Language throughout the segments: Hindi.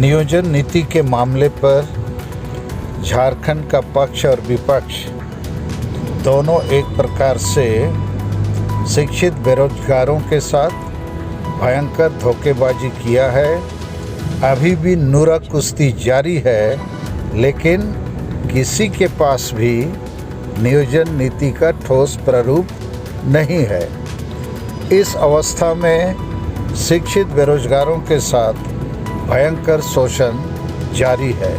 नियोजन नीति के मामले पर झारखंड का पक्ष और विपक्ष दोनों एक प्रकार से शिक्षित बेरोजगारों के साथ भयंकर धोखेबाजी किया है। अभी भी नूरा कुश्ती जारी है, लेकिन किसी के पास भी नियोजन नीति का ठोस प्रारूप नहीं है। इस अवस्था में शिक्षित बेरोजगारों के साथ भयंकर शोषण जारी है।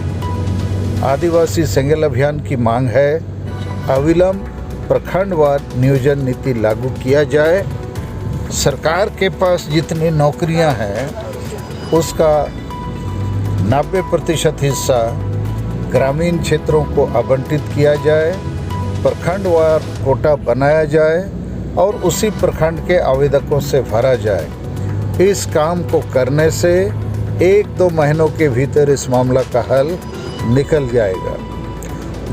आदिवासी सेंगेल अभियान की मांग है अविलंब प्रखंडवार नियोजन नीति लागू किया जाए। सरकार के पास जितनी नौकरियां हैं उसका 90% हिस्सा ग्रामीण क्षेत्रों को आवंटित किया जाए, प्रखंडवार कोटा बनाया जाए और उसी प्रखंड के आवेदकों से भरा जाए। इस काम को करने से 1-2 महीनों के भीतर इस मामला का हल निकल जाएगा।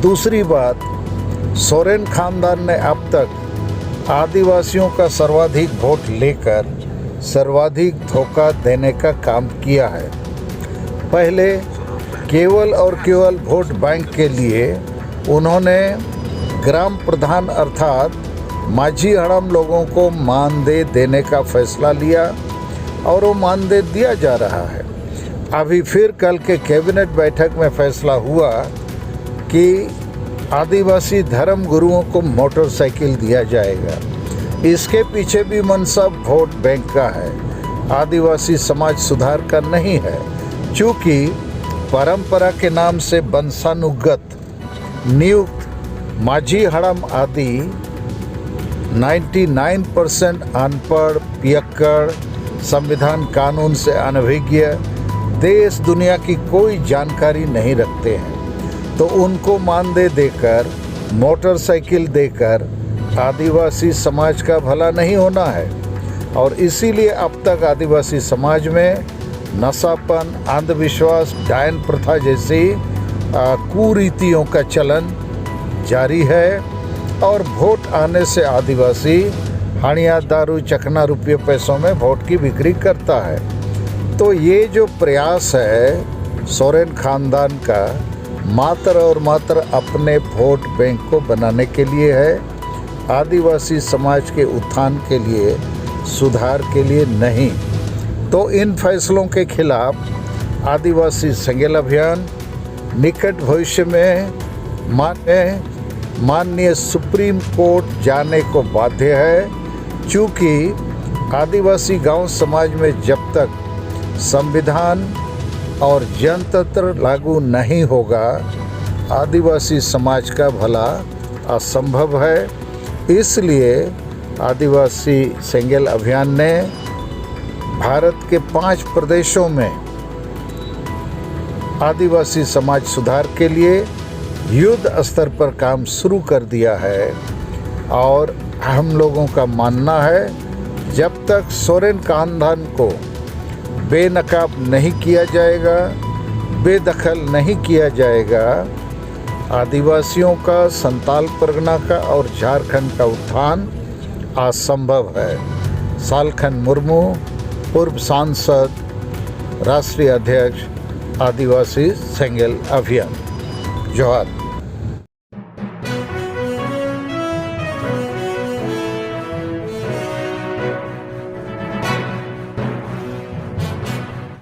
दूसरी बात, सोरेन खानदान ने अब तक आदिवासियों का सर्वाधिक वोट लेकर सर्वाधिक धोखा देने का काम किया है। पहले केवल और केवल वोट बैंक के लिए उन्होंने ग्राम प्रधान अर्थात माझी हड़म लोगों को मानदेय देने का फैसला लिया और वो मानदेय दिया जा रहा है। अभी फिर कल के कैबिनेट बैठक में फैसला हुआ कि आदिवासी धर्म गुरुओं को मोटरसाइकिल दिया जाएगा। इसके पीछे भी मनसा वोट बैंक का है, आदिवासी समाज सुधार का नहीं है। चूँकि परंपरा के नाम से वंशानुगत नियुक्त माझी हड़म आदि 99% अनपढ़, पियक्कड़, संविधान कानून से अनभिज्ञ, देश दुनिया की कोई जानकारी नहीं रखते हैं, तो उनको मानदेय देकर, मोटरसाइकिल देकर आदिवासी समाज का भला नहीं होना है। और इसीलिए अब तक आदिवासी समाज में नशापन, अंधविश्वास, डायन प्रथा जैसी कुरीतियों का चलन जारी है और वोट आने से आदिवासी हानिया, दारू, चखना रुपये पैसों में वोट की बिक्री करता है। तो ये जो प्रयास है सोरेन खानदान का मात्र और मात्र अपने वोट बैंक को बनाने के लिए है, आदिवासी समाज के उत्थान के लिए, सुधार के लिए नहीं। तो इन फैसलों के खिलाफ आदिवासी सेंगेल अभियान निकट भविष्य में माननीय सुप्रीम कोर्ट जाने को बाध्य है। चूँकि आदिवासी गांव समाज में जब तक संविधान और जनतंत्र लागू नहीं होगा, आदिवासी समाज का भला असंभव है। इसलिए आदिवासी सेंगेल अभियान ने भारत के 5 प्रदेशों में आदिवासी समाज सुधार के लिए युद्ध स्तर पर काम शुरू कर दिया है। और हम लोगों का मानना है जब तक सोरेन खानदान को बेनकाब नहीं किया जाएगा, बेदखल नहीं किया जाएगा, आदिवासियों का, संताल परगना का और झारखंड का उत्थान असंभव है। सालखन मुर्मू, पूर्व सांसद, राष्ट्रीय अध्यक्ष, आदिवासी सेंगेल अभियान। जोहार।